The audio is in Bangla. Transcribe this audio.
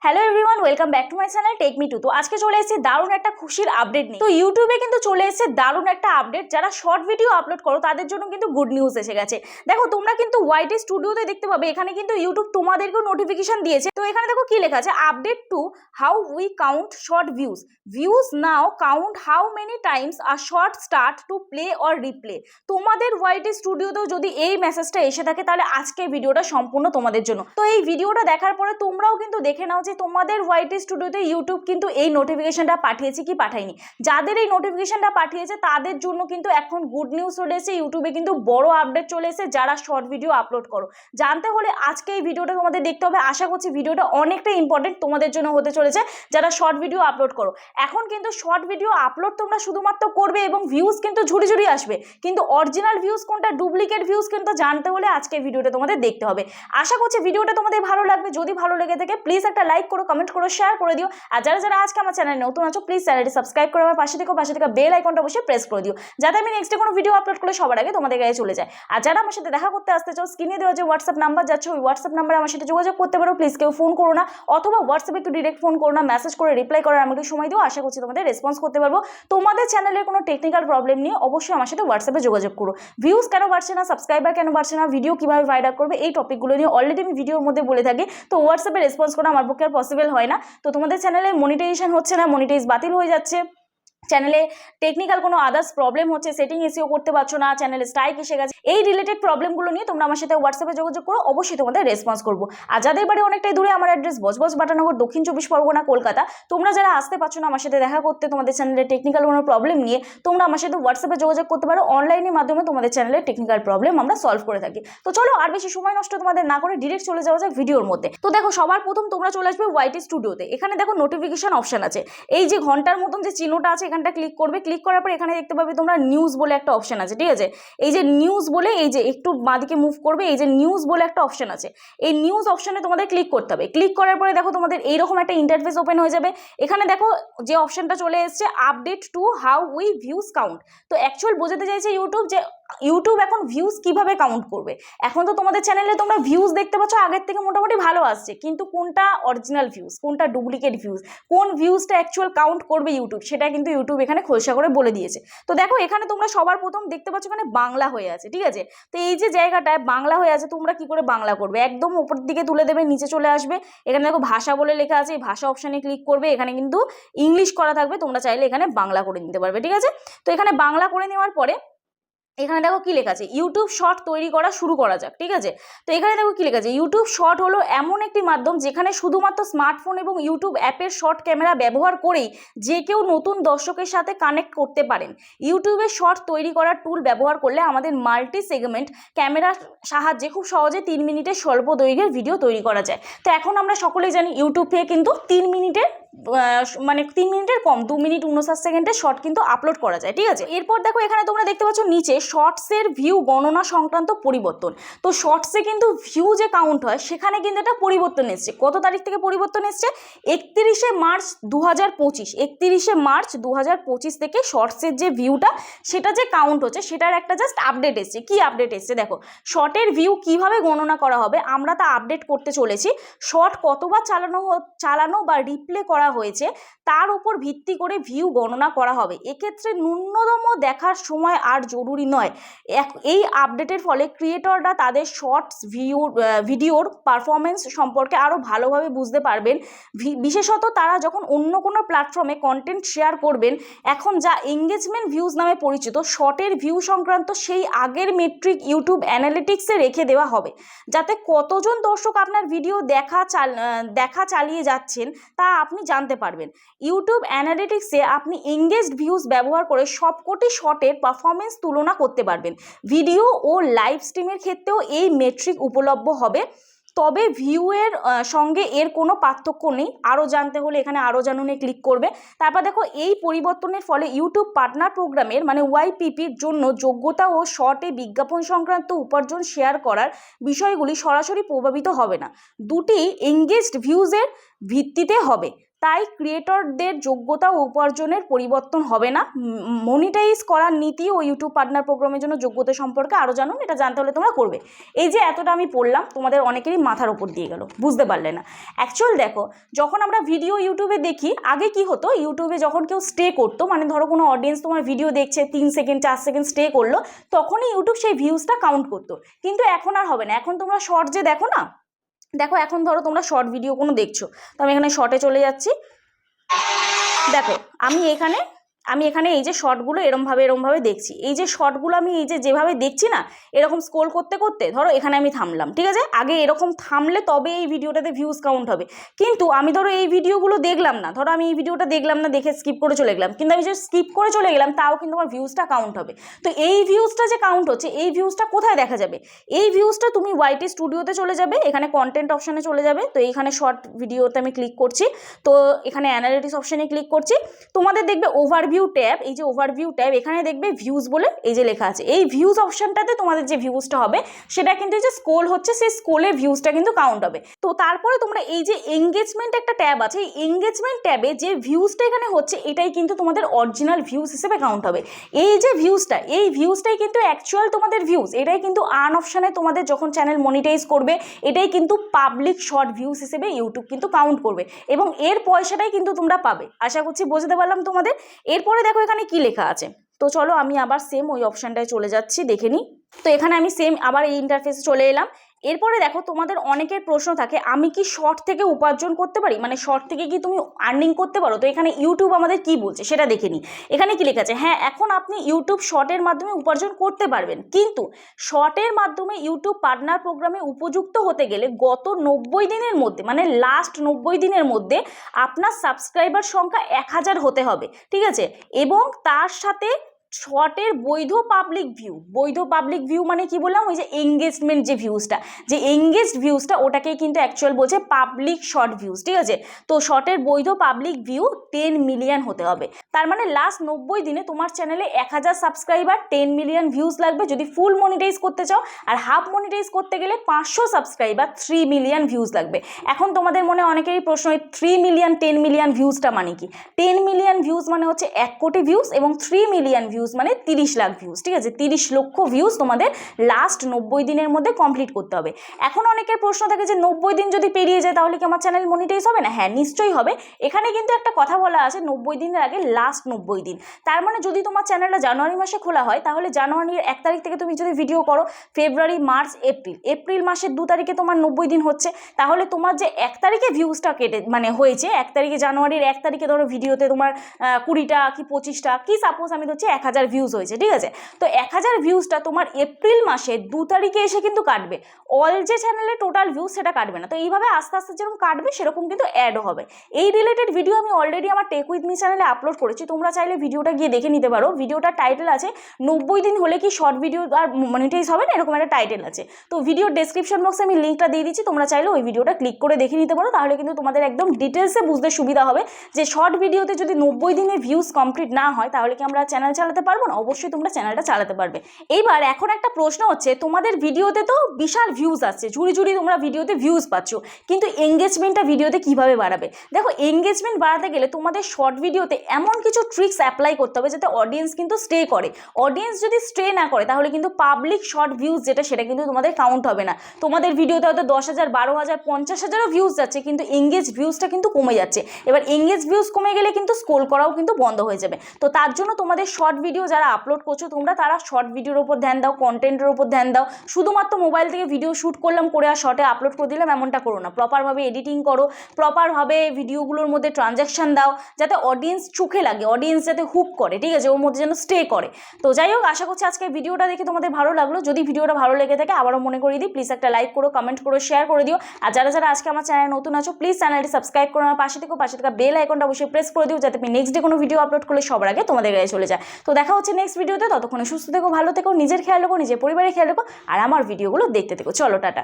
Hello everyone, welcome back to my channel tech me too. তো আজকে চলে এসেছি দারুণ একটা খুশির আপডেট নিয়ে। তো ইউটিউবে কিন্তু চলে এসেছে দারুণ একটা আপডেট। যারা শর্ট ভিডিও আপলোড করো তাদের জন্য কিন্তু গুড নিউজ এসে গেছে। দেখো তোমরা কিন্তু ওয়াইটি স্টুডিওতে দেখতে পাবে, এখানে কিন্তু ইউটিউব তোমাদেরকেও নোটিফিকেশন দিয়েছে। তো এখানে দেখো কি লেখা আছে, update to how we count short views now count how many times a short start to play or replay. তোমাদের ওয়াইটি স্টুডিওতেও যদি এই মেসেজটা এসে থাকে তাহলে আজকে ভিডিওটা সম্পূর্ণ তোমাদের জন্য। তো এই ভিডিওটা দেখার পরে তোমরাও কিন্তু দেখে নাও যে তোমাদের ওয়াইটি স্টুডিওতে ইউটিউব কিন্তু এই নোটিফিকেশনটা পাঠিয়েছে কি পাঠায়নি। যাদের এই নোটিফিকেশনটা পাঠিয়েছে তাদের জন্য কিন্তু এখন গুড নিউজ চলে এসেছে, ইউটিউবে কিন্তু বড় আপডেট চলে এসেছে যারা শর্ট ভিডিও আপলোড করো। জানতে হলে আজকে এই ভিডিওটা তোমাদের দেখতে হবে। আশা করছি ভিডিওটা অনেকটা ইম্পর্টেন্ট তোমাদের জন্য হতে চলেছে যারা শর্ট ভিডিও আপলোড করো। এখন কিন্তু শর্ট ভিডিও আপলোড তোমরা শুধুমাত্র করবে এবং ভিউজ কিন্তু ঝুড়ি ঝুড়ি আসবে, কিন্তু অরিজিনাল ভিউজ কোনটা, ডুপ্লিকেট ভিউজ কিন্তু জানতে হলে আজকে ভিডিওটা তোমাদের দেখতে হবে। আশা করছি ভিডিওটা তোমাদের ভালো লাগবে। যদি ভালো লেগে থাকে প্লিজ একটা লাইক করো, কমেন্ট করো, শেয়ার করে দিও। আর যারা যারা আজকে আমার চ্যানেলে নতুন আছো প্লিজ চ্যানেলটি সাবস্ক্রাইব করে আমার পাশে থেকে বেল আইকনটা বসে প্রেস করে দিও, যাতে আমি নেক্সটে কোনো ভিডিও আপলোড করলে সবার আগে তোমাদের কাছে চলে যায়। আর যারা আমার সাথে দেখা করতে আসতে চাও, স্ক্রিনে দেওয়া যে হোয়াটসঅ্যাপ নাম্বার যাচ্ছে ওই হোয়াটসঅ্যাপ নাম্বারে আমার সাথে যোগাযোগ করতে পারো। প্লিজ কেউ ফোন করো না, অথবা হোয়াটসঅ্যাপে একটু ডিরেক্ট ফোন করো না, মেসেজ করে রিপ্লাই করার আমাকে সময় দিও। আশা করছি তোমাদের রেসপন্স করতে পারবো। তোমাদের চ্যানেলের কোনো টেকনিক্যাল প্রবলেম নিয়ে অবশ্যই আমার সাথে হোয়াটসঅ্যাপে যোগাযোগ করো। ভিউজ কেন বাড়ছে না, সাবস্ক্রাইবার কেন বাড়ছে না, ভিডিও কিভাবে ভাইরাল করবে, এই টপিকগুলো নিয়ে অলরেডি আমি ভিডিওর মধ্যে বলে থাকি। তো হোয়াটসঅ্যাপে রেসপন্স করা আমার পক্ষে আর পসিবল হয় না। তো তোমাদের চ্যানেলে মনিটাইজেশন হচ্ছে না, মনিটাইজ বাতিল হয়ে যাচ্ছে, চ্যানেলে টেকনিক্যাল কোনো আদার্স প্রবলেম হচ্ছে, সেটিং এসিও করতে পারছো না, চ্যানেলে স্ট্রাইক এসে গেছে, এই রিলেটেড প্রবলেমগুলো নিয়ে তোমরা আমার সাথে হোয়াটসঅ্যাপে যোগাযোগ করো, অবশ্যই তোমাদের রেসপন্স করবো। আর যাদের বাড়ি অনেকটাই দূরে, আমার অ্যাড্রেস বজবজ বাটানগর, দক্ষিণ 24 পরগনা, কলকাতা। তোমরা যারা আসতে পারছো না আমার সাথে দেখা করতে তোমাদের চ্যানেলের টেকনিক্যাল কোনো প্রবলেম নিয়ে, তোমরা আমার সাথে হোয়াটসঅ্যাপে যোগাযোগ করতে পারো। অনলাইনের মাধ্যমে তোমাদের চ্যানেলের টেকনিক্যাল প্রবলেম আমরা সলভ করে থাকি। তো চলো আর বেশি সময় নষ্ট তোমাদের না করে ডিরেক্ট চলে যাওয়া যায় ভিডিওর মধ্যে। তো দেখো সবার প্রথম তোমরা চলে আসবে ওয়াইটি স্টুডিওতে। এখানে দেখো নোটিফিকেশন অপশন আছে, এই যে ঘন্টার মতন যে চিহ্নটা আছে এখানটা ক্লিক করবে। ক্লিক করার পর এখানে দেখতে পাবে তোমরা নিউজ বলে একটা অপশন আছে, ঠিক আছে। এই যে নিউজ বলে, এই যে একটু বাঁদিকে মুভ করবে, এই যে নিউজ বলে একটা অপশন আছে, এই নিউজ অপশনে তোমাদের ক্লিক করতে হবে। ক্লিক করার পরে দেখো তোমাদের এইরকম একটা ইন্টারফেস ওপেন হয়ে যাবে। এখানে দেখো যে অপশনটা চলে এসেছে, update to how we views count. তো অ্যাকচুয়াল বোঝাতে চাইছে ইউটিউব যে ইউটিউব এখন ভিউজ কিভাবে কাউন্ট করবে। এখন তো তোমাদের চ্যানেলে তোমরা ভিউজ দেখতে পাচ্ছ আগের থেকে মোটামুটি ভালো আসছে, কিন্তু কোনটা অরিজিনাল ভিউজ, কোনটা ডুপ্লিকেট ভিউজ, কোন ভিউজটা অ্যাকচুয়াল কাউন্ট করবে ইউটিউব, সেটা কিন্তু ইউটিউব এখানে খোলসা করে বলে দিয়েছে। তো দেখো এখানে তোমরা সবার প্রথম দেখতে পাচ্ছ এখানে বাংলা হয়ে আছে, ঠিক আছে। তো এই যে জায়গাটায় বাংলা হয়ে আছে, তোমরা কি করে বাংলা করবে, একদম উপর দিকে তুলে দেবে, নিচে চলে আসবে, এখানে দেখো ভাষা বলে লেখা আছে, এই ভাষা অপশানে ক্লিক করবে। এখানে কিন্তু ইংলিশ করা থাকবে, তোমরা চাইলে এখানে বাংলা করে নিতে পারবে, ঠিক আছে। তো এখানে বাংলা করে নেওয়ার পরে এখানে দেখো কি লেখা আছে, ইউটিউব শর্ট তৈরি করা শুরু করা যাক, ঠিক আছে। তো এখানে দেখো কি লেখা আছে, ইউটিউব শর্ট হলো এমন একটি মাধ্যম যেখানে শুধুমাত্র স্মার্টফোন এবং ইউটিউব অ্যাপের শর্ট ক্যামেরা ব্যবহার করেই যে কেউ নতুন দর্শকের সাথে কানেক্ট করতে পারেন। ইউটিউবে শর্ট তৈরি করার টুল ব্যবহার করলে আমাদের মাল্টি সেগমেন্ট ক্যামেরার সাহায্যে খুব সহজে 3 মিনিটের স্বল্প দৈর্ঘ্যের ভিডিও তৈরি করা যায়। তো এখন আমরা সকলেই জানি ইউটিউব থেকে কিন্তু 3 মিনিটের মানে 3 মিনিটের কম, 2 মিনিট 59 সেকেন্ডের শর্ট কিন্তু আপলোড করা যায়, ঠিক আছে। এরপর দেখো এখানে তোমরা দেখতে পাচ্ছ নিচে শর্টসের ভিউ গণনা সংক্রান্ত পরিবর্তন। তো শর্টসে কিন্তু ভিউ যে কাউন্ট হয় সেখানে কিন্তু এটা পরিবর্তন এসছে। কত তারিখ থেকে পরিবর্তন এসছে, 31শে মার্চ 2025, 31শে মার্চ 2025 থেকে শর্টসের যে ভিউটা সেটা যে কাউন্ট হচ্ছে সেটার একটা জাস্ট আপডেট এসছে। কি আপডেট এসছে দেখো, শর্টের ভিউ কিভাবে গণনা করা হবে আমরা তা আপডেট করতে চলেছি। শর্ট কতবার চালানো বা রিপ্লে করা হয়েছে তার উপর ভিত্তি করে ভিউ গণনা করা হবে। এক্ষেত্রে ন্যূনতম দেখার সময় আর জরুরি নয়। এই আপডেটের ফলে ক্রিয়েটররা তাদের শর্টস ভিডিওর পারফরমেন্স সম্পর্কে আরও ভালোভাবে বুঝতে পারবেন, বিশেষত তারা যখন অন্য কোনো প্ল্যাটফর্মে কন্টেন্ট শেয়ার করবেন। এখন যা এঙ্গেজমেন্ট ভিউজ নামে পরিচিত, শর্টের ভিউ সংক্রান্ত সেই আগের মেট্রিক ইউটিউব অ্যানালিটিক্সে রেখে দেওয়া হবে, যাতে কতজন দর্শক আপনার ভিডিও দেখা চালিয়ে যাচ্ছেন তা আপনি জানতে পারবেন। ইউটিউব অ্যানালিটিক্সে আপনি এঙ্গেজড ভিউজ ব্যবহার করে সবকটি শর্টের পারফরমেন্স তুলনা করতে পারবেন। ভিডিও ও লাইভ স্ট্রিমের ক্ষেত্রেও এই মেট্রিক উপলব্ধ হবে, তবে ভিউয়ের সঙ্গে এর কোনো পার্থক্য নেই। আরও জানতে হলে এখানে আরও জানুনে ক্লিক করবে। তারপর দেখো এই পরিবর্তনের ফলে ইউটিউব পার্টনার প্রোগ্রামের মানে ওয়াইপিপির জন্য যোগ্যতা ও শর্টে বিজ্ঞাপন সংক্রান্ত উপার্জন শেয়ার করার বিষয়গুলি সরাসরি প্রভাবিত হবে না, দুটি এঙ্গেজড ভিউজের ভিত্তিতে হবে। তাই ক্রিয়েটরদের যোগ্যতা ও উপার্জনের পরিবর্তন হবে না। মনিটাইজ করার নীতি ও ইউটিউব পার্টনার প্রোগ্রামের জন্য যোগ্যতা সম্পর্কে আরও জানুন, এটা জানতে হলে তোমরা করবে। এই যে এতটা আমি পড়লাম, তোমাদের অনেকেরই মাথার ওপর দিয়ে গেল, বুঝতে পারলে না। অ্যাকচুয়াল দেখো, যখন আমরা ভিডিও ইউটিউবে দেখি, আগে কি হতো, ইউটিউবে যখন কেউ স্টে করতো, মানে ধরো কোনো অডিয়েন্স তোমার ভিডিও দেখছে, 3 সেকেন্ড 4 সেকেন্ড স্টে করলো, তখনই ইউটিউব সেই ভিউজটা কাউন্ট করতো। কিন্তু এখন আর হবে না। এখন তোমরা শর্ট যে দেখো না, দেখো এখন ধরো তোমরা শর্ট ভিডিও কোনো দেখছো, তো আমি এখানে শর্টে চলে যাচ্ছি। দেখো আমি এখানে এই যে শর্টগুলো এরমভাবে দেখছি। এই যে শর্টগুলো আমি এই যে যেভাবে দেখছি না, এরকম স্ক্রোল করতে করতে ধরো এখানে আমি থামলাম, ঠিক আছে। আগে এরকম থামলে তবে এই ভিডিওটাতে ভিউজ কাউন্ট হবে। কিন্তু আমি ধরো এই ভিডিওগুলো দেখলাম না, ধরো আমি এই ভিডিওটা দেখলাম না, দেখে স্কিপ করে চলে গেলাম, কিন্তু আমি যে স্কিপ করে চলে গেলাম তাও কিন্তু আমার ভিউজটা কাউন্ট হবে। তো এই ভিউজটা যে কাউন্ট হচ্ছে, এই ভিউজটা কোথায় দেখা যাবে? এই ভিউজটা তুমি ওয়াইটি স্টুডিওতে চলে যাবে, এখানে কন্টেন্ট অপশানে চলে যাবে। তো এইখানে শর্ট ভিডিওতে আমি ক্লিক করছি, তো এখানে অ্যানালিটিক্স অপশানে ক্লিক করছি। তোমাদের দেখবে ওভারভিউ ট্যাব, এই যে ওভারভিউ ট্যাব, এখানে দেখবে ভিউজ বলে এই যে লেখা আছে। এই ভিউজ অপশনটাতে তোমাদের যে ভিউজটা হবে সেটা কিন্তু এই যে স্ক্রোল হচ্ছে, সেই স্ক্রোলে ভিউজটা কিন্তু কাউন্ট হবে। তো তারপরে তোমরা এই যে এঙ্গেজমেন্ট একটা ট্যাব আছে, এই এঙ্গেজমেন্ট ট্যাবে যে ভিউজটা এখানে হচ্ছে, এটাই কিন্তু তোমাদের অরিজিনাল ভিউজ হিসেবে কাউন্ট হবে। এই যে ভিউজটা, এই ভিউজটাই কিন্তু অ্যাকচুয়াল তোমাদের ভিউজ। এটাই কিন্তু আর্ন অপশানে তোমাদের যখন চ্যানেল মনিটাইজ করবে, এটাই কিন্তু পাবলিক শর্ট ভিউজ হিসেবে ইউটিউব কিন্তু কাউন্ট করবে, এবং এর পয়সাটাই কিন্তু তোমরা পাবে। আশা করছি বুঝতে পারলাম তোমাদের। এরপরে দেখো এখানে কি লেখা আছে। তো চলো আমি আবার সেম ওই অপশানটায় চলে যাচ্ছি, দেখে নিই। তো এখানে আমি সেম আবার এই ইন্টারফেসে চলে এলাম। এরপরে দেখো, তোমাদের অনেকের প্রশ্ন থাকে, আমি কি শর্ট থেকে উপার্জন করতে পারি, মানে শর্ট থেকে কি তুমি আর্নিং করতে পারো? তো এখানে ইউটিউব আমাদের কি বলছে সেটা দেখে নিই। এখানে কি লেখা আছে, হ্যাঁ, এখন আপনি ইউটিউব শর্টের মাধ্যমে উপার্জন করতে পারবেন, কিন্তু শর্টের মাধ্যমে ইউটিউব পার্টনার প্রোগ্রামে উপযুক্ত হতে গেলে গত 90 দিনের মধ্যে, মানে লাস্ট 90 দিনের মধ্যে আপনার সাবস্ক্রাইবার সংখ্যা 1000 হতে হবে, ঠিক আছে। এবং তার সাথে শর্টের বৈধ পাবলিক ভিউ মানে কি বললাম, ওই যে এঙ্গেজমেন্ট যে ভিউজটা, যে এঙ্গেজড ভিউজটা, ওটাকেই কিন্তু অ্যাকচুয়াল বলছে পাবলিক শর্ট ভিউজ, ঠিক আছে। তো শর্টের বৈধ পাবলিক ভিউ 10 মিলিয়ন হতে হবে। তার মানে লাস্ট 90 দিনে তোমার চ্যানেলে 1000 সাবস্ক্রাইবার, 10 মিলিয়ন ভিউজ লাগবে যদি ফুল মনিটাইজ করতে চাও। আর হাফ মনিটাইজ করতে গেলে 500 সাবস্ক্রাইবার, 3 মিলিয়ন ভিউজ লাগবে। এখন তোমাদের মনে অনেকেরই প্রশ্ন, 3 মিলিয়ন 10 মিলিয়ন ভিউজটা মানে কি? 10 মিলিয়ন ভিউজ মানে হচ্ছে 1 কোটি ভিউজ, এবং 3 মিলিয়ন ভিউজ মানে 30 লাখ ভিউজ, ঠিক আছে। 30 লক্ষ ভিউজ তোমাদের লাস্ট 90 দিনের মধ্যে কমপ্লিট করতে হবে। এখন অনেকের প্রশ্ন থাকে যে 90 দিন যদি পেরিয়ে যায় তাহলে কি আমার চ্যানেল মনিটাইজ হবে না? হ্যাঁ, নিশ্চয়ই হবে। এখানে কিন্তু একটা কথা বলা আছে, 90 দিনের আগে লাস্ট 90 দিন। তার মানে যদি তোমার চ্যানেলটা জানুয়ারি মাসে খোলা হয়, তাহলে জানুয়ারির 1 তারিখ থেকে তুমি যদি ভিডিও করো, ফেব্রুয়ারি, মার্চ, এপ্রিল মাসের 2 তারিখে তোমার 90 দিন হচ্ছে, তাহলে তোমার যে 1 তারিখে ভিউজটা কেটে মানে হয়েছে, 1 তারিখে, জানুয়ারির 1 তারিখে ধরো ভিডিওতে তোমার 20টা কি 25টা কি সাপোজ আমি ধরছি 1000 ভিউজ হয়েছে, ঠিক আছে। তো 1000 ভিউজটা তোমার এপ্রিল মাসে 2 তারিখে এসে কিন্তু কাটবে। অল যে চ্যানেলে টোটাল ভিউজ সেটা কাটবে না। তো এইভাবে আস্তে আস্তে যেরকম কাটবে সেরকম কিন্তু অ্যাডও হবে। এই রিলেটেড ভিডিও আমি অলরেডি আমার টেক উইথ মি চ্যানেলে আপলোড করেছি, তোমরা চাইলে ভিডিওটা গিয়ে দেখে নিতে পারো। ভিডিওটার টাইটেল আছে 90 দিন হলে কি শর্ট ভিডিও আর মনিটাইজ হবে না, এরকম একটা টাইটেল আছে। তো ভিডিওর ডেসক্রিপশন বক্সে আমি লিঙ্কটা দিয়ে দিচ্ছি, তোমরা চাইলে ওই ভিডিওটা ক্লিক করে দেখে নিতে পারো। তাহলে কিন্তু তোমাদের একদম ডিটেলসে বুঝতে সুবিধা হবে যে শর্ট ভিডিওতে যদি 90 দিনে ভিউজ কমপ্লিট না হয় তাহলে কি আমরা চ্যানেল চালাতে পারবো না? অবশ্যই তোমরা চ্যানেলটা চালাতে পারবে। এইবার এখন একটা প্রশ্ন হচ্ছে, তোমাদের ভিডিওতে তো বিশাল ভিউজ আসছে, ঝুড়ি তোমরা ভিডিওতে ভিউজ পাচ্ছ, কিন্তু এঙ্গেজমেন্টটা ভিডিওতে কিভাবে বাড়াবে? দেখো, এঙ্গেজমেন্ট বাড়াতে গেলে তোমাদের শর্ট ভিডিওতে এমন কিছু ট্রিক্স অ্যাপ্লাই করতে হবে যাতে অডিয়েন্স কিন্তু স্টে করে। অডিয়েন্স যদি স্টে না করে তাহলে কিন্তু পাবলিক শর্ট ভিউজ যেটা, সেটা কিন্তু তোমাদের কাউন্ট হবে না। তোমাদের ভিডিওতে হয়তো 10,000, 12,000, 50,000ও ভিউজ যাচ্ছে, কিন্তু এঙ্গেজ ভিউজটা কিন্তু কমে যাচ্ছে। এবার এঙ্গেজ ভিউজ কমে গেলে কিন্তু স্ক্রোল করাও কিন্তু বন্ধ হয়ে যাবে। তো তার জন্য তোমাদের শর্ট ভিডিও যারা আপলোড করছো তোমরা, তারা শর্ট ভিডিওর উপর ধ্যান দাও, কন্টেন্টের উপর ধ্যান দাও। শুধুমাত্র মোবাইল থেকে ভিডিও শ্যুট করলাম, করে আর শর্টে আপলোড করে দিলাম, এমনটা করো না। প্রপারভাবে এডিটিং করো, প্রপারভাবে ভিডিওগুলোর মধ্যে ট্রানজ্যাকশন দাও, যাতে অডিয়েন্স চোখে লাগে, অডিয়েন্স যাতে হুক করে, ঠিক আছে, ওর মধ্যে যেন স্টে করে। তো যাই হোক, আশা করছি আজকে ভিডিওটা দেখে তোমাদের ভালো লাগলো। যদি ভিডিওটা ভালো লেগে থাকে আবারও মনে করিয়ে দিই, প্লিজ একটা লাইক করো, কমেন্ট করো, শেয়ার করে দিও। আর যারা আজকে আমার চ্যানেলে নতুন আছো, প্লিজ চ্যানেলটি সাবস্ক্রাইব করো, আমার পাশে থাকা বেল আইকনটা অবশ্যই প্রেস করে দিও, যাতে আমি নেক্সট ডে কোনো ভিডিও আপলোড করলে সবার আগে তোমাদের গায়ে চলে যায়। তো দেখা হচ্ছে নেক্সট ভিডিওতে, ততক্ষণে সুস্থ থেকো, ভালো থেকো, নিজের খেয়াল রেখো, নিজের পরিবারের খেয়াল রেখো, আর আমার ভিডিওগুলো দেখতে থেকো। চলো, টাটা।